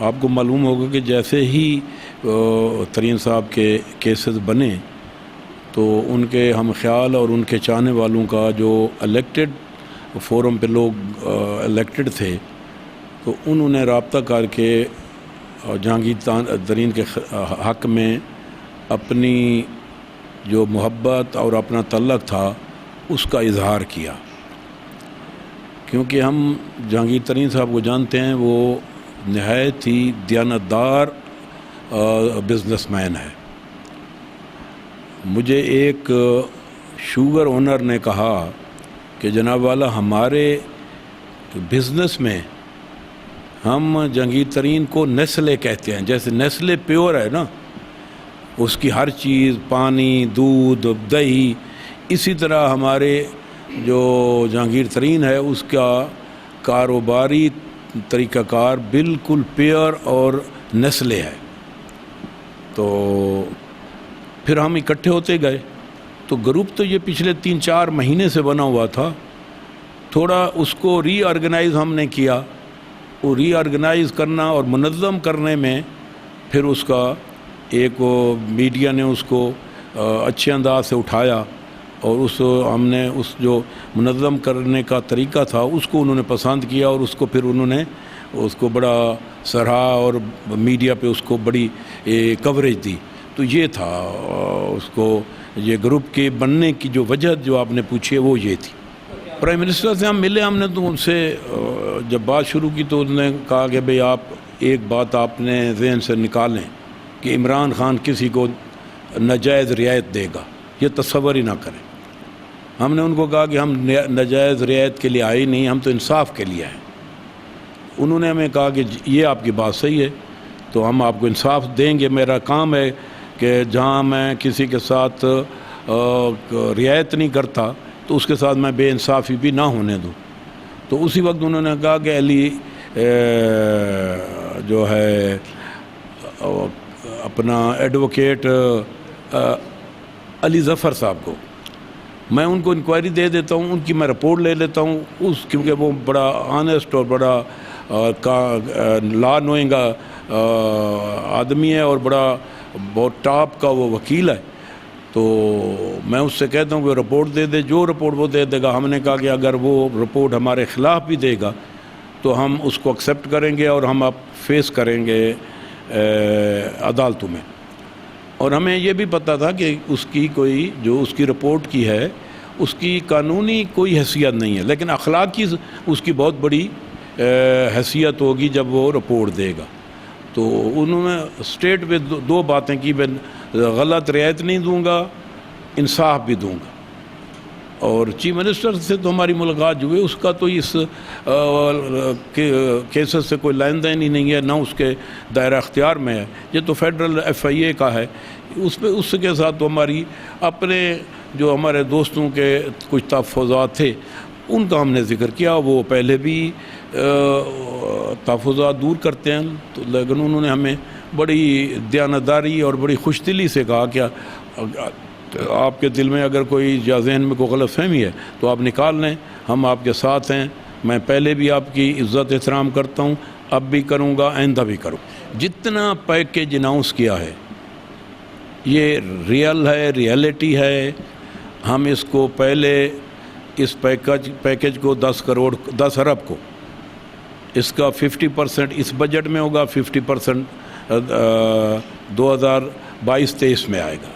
آپ کو معلوم ہوگا کہ جیسے ہی ترین صاحب کے کیسز بنے تو ان کے ہم خیال اور ان کے چاہنے والوں کا جو الیکٹڈ فورم پہ لوگ الیکٹڈ تھے تو انہوں نے رابطہ کر کے جہانگیر ترین کے حق میں اپنی جو محبت اور اپنا تعلق تھا اس کا اظہار کیا، کیونکہ ہم جہانگیر ترین صاحب کو جانتے ہیں، وہ نہایت ہی دیانتدار بزنس مین ہے۔ مجھے ایک شوگر اونر نے کہا کہ جناب والا ہمارے بزنس میں ہم جہانگیر ترین کو نیسلے کہتے ہیں، جیسے نیسلے پیور ہے نا، اس کی ہر چیز پانی، دودھ، دہی، اسی طرح ہمارے جو جہانگیر ترین ہے اس کا کاروباری طریقہ کار بالکل پیور اور نیسلے ہے۔ تو پھر ہم اکٹھے ہوتے گئے، تو گروپ تو یہ پچھلے 3-4 مہینے سے بنا ہوا تھا، تھوڑا اس کو ری آرگنائز ہم نے کیا۔ وہ ری آرگنائز کرنا اور منظم کرنے میں پھر اس کا ایک میڈیا نے اس کو اچھے انداز سے اٹھایا، اور ہم نے اس جو منظم کرنے کا طریقہ تھا اس کو انہوں نے پسند کیا، اور اس کو پھر انہوں نے اس کو بڑا سراہا اور میڈیا پہ اس کو بڑی کوریج دی۔ تو یہ تھا اس کو یہ گروپ کے بننے کی جو وجہ جو آپ نے پوچھی ہے وہ یہ تھی۔ پرائم منسٹر سے ہم ملے، ہم نے تو ان سے جب بات شروع کی تو انہوں نے کہا کہ بھئی آپ ایک بات آپ نے ذہن سے نکالیں کہ عمران خان کسی کو ناجائز رعایت دے گا، یہ تصور ہی نہ کریں۔ ہم نے ان کو کہا کہ ہم ناجائز رعایت کے لیے آئے نہیں، ہم تو انصاف کے لیے آئے۔ انہوں نے ہمیں کہا کہ یہ آپ کی بات صحیح ہے، تو ہم آپ کو انصاف دیں گے، میرا کام ہے کہ جہاں میں کسی کے ساتھ رعایت نہیں کرتا تو اس کے ساتھ میں بے انصافی بھی نہ ہونے دوں۔ تو اسی وقت انہوں نے کہا کہ علی جو ہے اپنا ایڈوکیٹ علی ظفر صاحب کو میں ان کو انکوائری دے دیتا ہوں، ان کی میں رپورٹ لے لیتا ہوں، کیونکہ وہ بڑا آنیسٹ اور بڑا لا نوئنگ آدمی ہے اور بہت ٹاپ کا وہ وکیل ہے۔ تو میں اس سے کہتا ہوں کہ رپورٹ دے دے، جو رپورٹ وہ دے دے گا۔ ہم نے کہا کہ اگر وہ رپورٹ ہمارے خلاف بھی دے گا تو ہم اس کو ایکسیپٹ کریں گے اور ہم فیس کریں گے عدالتوں میں۔ اور ہمیں یہ بھی پتہ تھا کہ اس کی کوئی جو اس کی رپورٹ کی ہے اس کی قانونی کوئی حیثیت نہیں ہے، لیکن اخلاقی اس کی بہت بڑی حیثیت ہوگی جب وہ رپورٹ دے گا۔ تو انہوں نے اسٹیٹ پہ 2 باتیں کی، میں غلط رعایت نہیں دوں گا، انصاف بھی دوں گا۔ اور چیف منسٹر سے تو ہماری ملاقات جو ہے اس کا تو اس کیسز سے کوئی لین دین ہی نہیں ہے، نہ اس کے دائرہ اختیار میں ہے، یہ تو فیڈرل FIA کا ہے۔ اس کے ساتھ تو ہماری اپنے جو ہمارے دوستوں کے کچھ تحفظات تھے ان کا ہم نے ذکر کیا، وہ پہلے بھی تحفظات دور کرتے ہیں، تو لیکن انہوں نے ہمیں بڑی دیانتداری اور بڑی خوش دلی سے کہا کہ آپ کے دل میں اگر کوئی یا ذہن میں کوئی غلط فہمی ہے تو آپ نکال لیں، ہم آپ کے ساتھ ہیں، میں پہلے بھی آپ کی عزت احترام کرتا ہوں، اب بھی کروں گا، آئندہ بھی کروں۔ جتنا پیکیج اناؤنس کیا ہے یہ ریئل ہے، ریئلٹی ہے۔ ہم اس کو پہلے اس پیکیج کو 10 ارب کو اس کا 50% اس بجٹ میں ہوگا، 50% 2022-23 میں آئے گا،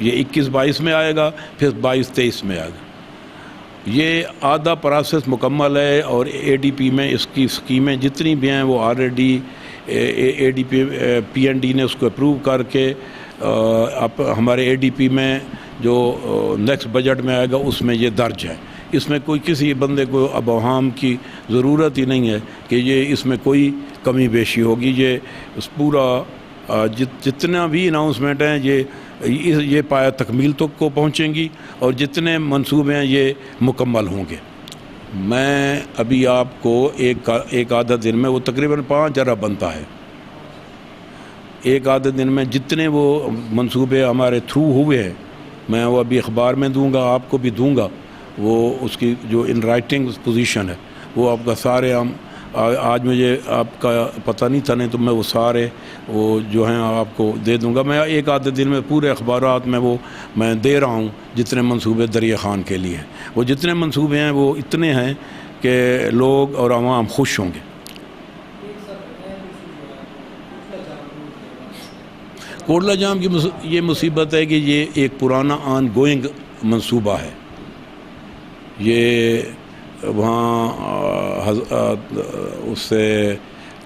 یہ 21-22 میں آئے گا، پھر 22-23 میں آئے گا۔ یہ آدھا پروسیس مکمل ہے، اور ADP میں اس کی اسکیمیں جتنی بھی ہیں وہ آلریڈی ADP PND نے اس کو اپروو کر کے ہمارے ADP میں جو نیکسٹ بجٹ میں آئے گا اس میں یہ درج ہے۔ اس میں کوئی کسی بندے کو ابہام کی ضرورت ہی نہیں ہے کہ یہ اس میں کوئی کمی بیشی ہوگی۔ یہ پورا جتنا بھی اناؤنسمنٹ ہیں یہ پایہ تکمیل تک کو پہنچیں گی، اور جتنے منصوبے ہیں یہ مکمل ہوں گے۔ میں ابھی آپ کو ایک آدھا دن میں وہ تقریباً 5 ارب بنتا ہے، ایک آدھے دن میں جتنے وہ منصوبے ہمارے تھرو ہوئے ہیں میں وہ ابھی اخبار میں دوں گا، آپ کو بھی دوں گا، وہ اس کی جو ان رائٹنگ پوزیشن ہے وہ آپ کا سارے ہم آج مجھے آپ کا پتہ نہیں تھا، نہیں تو میں وہ سارے وہ جو ہیں آپ کو دے دوں گا. میں ایک آدھے دن میں پورے اخبارات میں وہ میں دے رہا ہوں جتنے منصوبے دریا خان کے لیے. وہ جتنے منصوبے ہیں وہ اتنے ہیں کہ لوگ اور عوام خوش ہوں گے. کوٹلہ جام کی یہ مصیبت ہے کہ یہ ایک پرانا آن گوئنگ منصوبہ ہے. یہ وہاں اس سے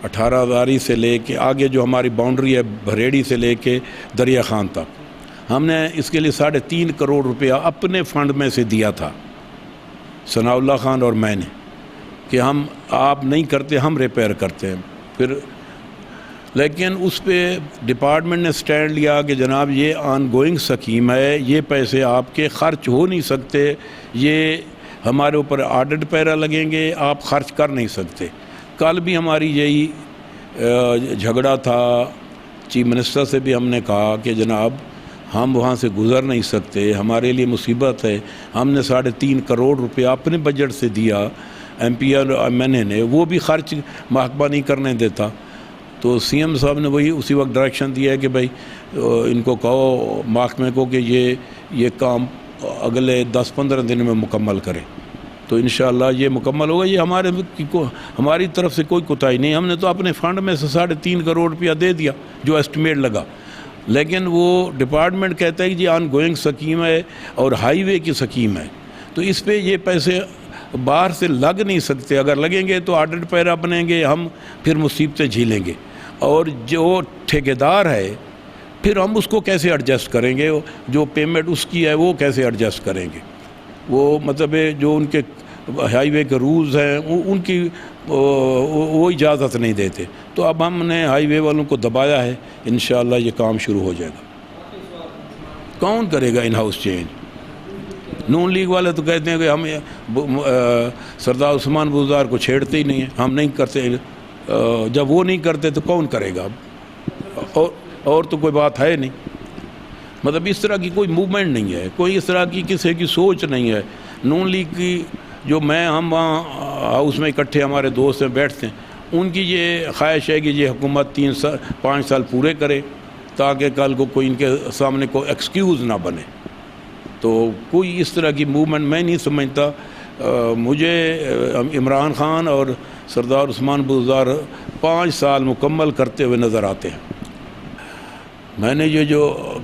18 ہزاری سے لے کے آگے جو ہماری باؤنڈری ہے بھریڑی سے لے کے دریا خان تک، ہم نے اس کے لیے 3.5 کروڑ روپیہ اپنے فنڈ میں سے دیا تھا، ثناء اللہ خان اور میں نے، کہ ہم آپ نہیں کرتے ہم ریپیئر کرتے ہیں. پھر لیکن اس پہ ڈپارٹمنٹ نے سٹینڈ لیا کہ جناب یہ آن گوئنگ سکیم ہے، یہ پیسے آپ کے خرچ ہو نہیں سکتے، یہ ہمارے اوپر آڈٹ پیرا لگیں گے، آپ خرچ کر نہیں سکتے. کل بھی ہماری یہی جھگڑا تھا، چیف منسٹر سے بھی ہم نے کہا کہ جناب ہم وہاں سے گزر نہیں سکتے، ہمارے لیے مصیبت ہے. ہم نے 3.5 کروڑ روپیہ اپنے بجٹ سے دیا، ایم پی اور ایم این اے نے، وہ بھی خرچ محکمہ نہیں کرنے دیتا. تو سی ایم صاحب نے وہی اسی وقت ڈائریکشن دیا ہے کہ بھائی ان کو کہو محکمے کو کہ یہ کام اگلے 10-15 دن میں مکمل کرے. تو انشاءاللہ یہ مکمل ہوگا. یہ ہماری طرف سے کوئی کوتاہی نہیں، ہم نے تو اپنے فنڈ میں سے 3.5 کروڑ روپیہ دے دیا جو ایسٹیمیٹ لگا. لیکن وہ ڈپارٹمنٹ کہتا ہے کہ یہ آن گوئنگ سکیم ہے اور ہائی وے کی سکیم ہے، تو اس پہ یہ پیسے باہر سے لگ نہیں سکتے. اگر لگیں گے تو آڈٹ پیرا بنیں گے، ہم پھر مصیبتیں جھیلیں گے. اور جو ٹھیکیدار ہے پھر ہم اس کو کیسے ایڈجسٹ کریں گے، جو پیمنٹ اس کی ہے وہ کیسے ایڈجسٹ کریں گے. وہ مطلب جو ان کے ہائی وے کے رولز ہیں ان کی وہ اجازت نہیں دیتے. تو اب ہم نے ہائی وے والوں کو دبایا ہے، انشاءاللہ یہ کام شروع ہو جائے گا. کون کرے گا ان ہاؤس چینج؟ نون لیگ والے تو کہتے ہیں کہ ہم سردار عثمان بزدار کو چھیڑتے ہی نہیں ہیں، ہم نہیں کرتے. جب وہ نہیں کرتے تو کون کرے گا؟ اور تو کوئی بات ہے نہیں. مطلب اس طرح کی کوئی موومنٹ نہیں ہے، کوئی اس طرح کی کسی کی سوچ نہیں ہے. نون لیگ کی جو ہم وہاں ہاؤس میں اکٹھے ہمارے دوست ہیں بیٹھتے ہیں، ان کی یہ خواہش ہے کہ یہ حکومت 5 سال پورے کرے تاکہ کل کو کوئی ان کے سامنے کوئی ایکسکیوز نہ بنے. تو کوئی اس طرح کی موومنٹ میں نہیں سمجھتا. مجھے عمران خان اور سردار عثمان بزدار 5 سال مکمل کرتے ہوئے نظر آتے ہیں. میں نے یہ جو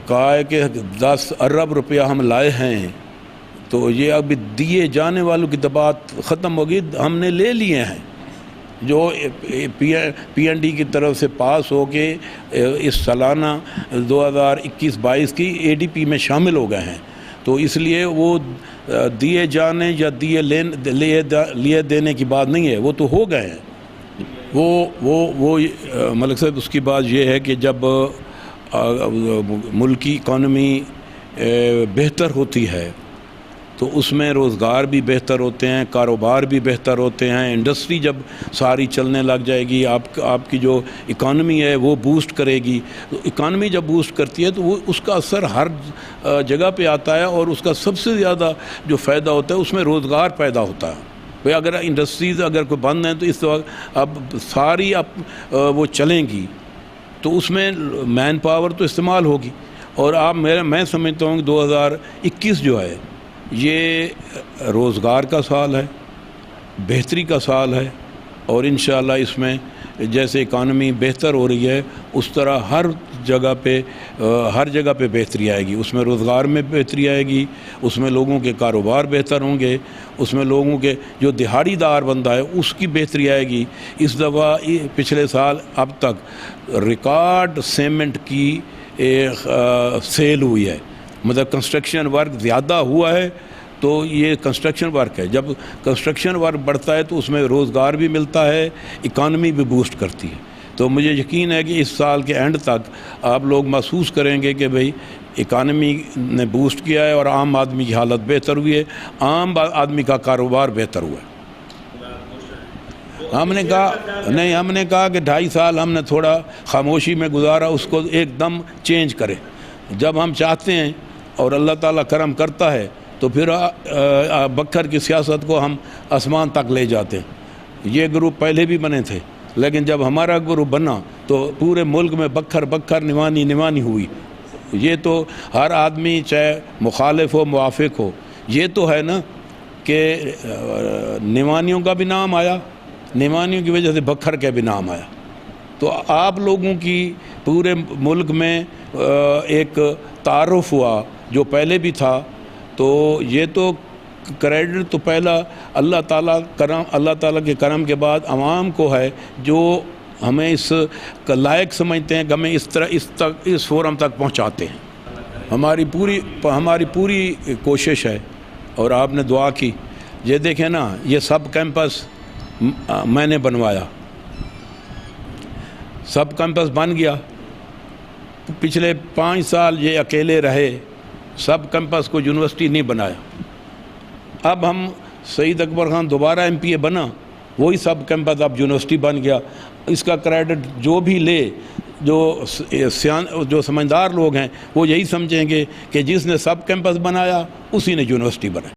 کہا ہے کہ 10 ارب روپیہ ہم لائے ہیں، تو یہ ابھی دیے جانے والوں کی بات ختم ہوگی. ہم نے لے لیے ہیں جو پی این ڈی کی طرف سے پاس ہو کے اس سالانہ 2021-22 کی اے ڈی پی میں شامل ہو گئے ہیں. تو اس لیے وہ دیے جانے یا لیے دینے کی بات نہیں ہے، وہ تو ہو گئے ہیں. وہ ملک صاحب اس کی بات یہ ہے کہ جب ملکی اکانومی بہتر ہوتی ہے تو اس میں روزگار بھی بہتر ہوتے ہیں، کاروبار بھی بہتر ہوتے ہیں. انڈسٹری جب ساری چلنے لگ جائے گی، آپ کی جو اکانومی ہے وہ بوسٹ کرے گی. تو اکانومی جب بوسٹ کرتی ہے تو وہ اس کا اثر ہر جگہ پہ آتا ہے، اور اس کا سب سے زیادہ جو فائدہ ہوتا ہے اس میں روزگار پیدا ہوتا ہے. بھئی اگر انڈسٹریز اگر کوئی بند ہیں تو اس وقت اب ساری وہ چلیں گی تو اس میں مین پاور تو استعمال ہوگی. اور میں سمجھتا ہوں کہ 2021 جو ہے یہ روزگار کا سال ہے، بہتری کا سال ہے. اور انشاءاللہ اس میں جیسے اکانومی بہتر ہو رہی ہے اس طرح ہر جگہ پہ بہتری آئے گی. اس میں روزگار میں بہتری آئے گی، اس میں لوگوں کے کاروبار بہتر ہوں گے، اس میں لوگوں کے جو دہاڑی دار بندہ ہے اس کی بہتری آئے گی. اس دفعہ پچھلے سال اب تک ریکارڈ سیمنٹ کی سیل ہوئی ہے. مطلب کنسٹرکشن ورک زیادہ ہوا ہے، تو یہ کنسٹرکشن ورک ہے. جب کنسٹرکشن ورک بڑھتا ہے تو اس میں روزگار بھی ملتا ہے، اکانومی بھی بوسٹ کرتی ہے. تو مجھے یقین ہے کہ اس سال کے اینڈ تک آپ لوگ محسوس کریں گے کہ بھئی اکانومی نے بوسٹ کیا ہے اور عام آدمی کی حالت بہتر ہوئی ہے، عام آدمی کا کاروبار بہتر ہوا ہے. ہم نے کہا کہ 2.5 سال ہم نے تھوڑا خاموشی میں گزارا، اس کو ایک دم چینج کریں. جب ہم چاہتے ہیں اور اللہ تعالیٰ کرم کرتا ہے تو پھر بکھر کی سیاست کو ہم آسمان تک لے جاتے ہیں. یہ گروپ پہلے بھی بنے تھے، لیکن جب ہمارا گروپ بنا تو پورے ملک میں بکھر بکھر نوانی ہوئی۔ یہ تو ہر آدمی چاہے مخالف ہو موافق ہو، یہ تو ہے نا کہ نوانیوں کا بھی نام آیا، نوانیوں کی وجہ سے بکھر کا بھی نام آیا۔ تو آپ لوگوں کی پورے ملک میں ایک تعارف ہوا جو پہلے بھی تھا، تو یہ تو کریڈٹ تو پہلا اللہ تعالیٰ کے کرم کے بعد عوام کو ہے، جو ہمیں اس کا لائق سمجھتے ہیں کہ ہمیں اس فورم تک پہنچاتے ہیں۔ ہماری پوری کوشش ہے، اور آپ نے دعا کی۔ یہ دیکھیں نا، یہ سب کیمپس میں نے بنوایا، سب کیمپس بن گیا۔ پچھلے 5 سال یہ اکیلے رہے، سب کیمپس کو یونیورسٹی نہیں بنایا۔ اب ہم سعید اکبر خان دوبارہ MPA بنا، وہی سب کیمپس اب یونیورسٹی بن گیا۔ اس کا کریڈٹ جو بھی لے، جو سمجھدار لوگ ہیں وہ یہی سمجھیں گے کہ جس نے سب کیمپس بنایا اسی نے یونیورسٹی بنائی۔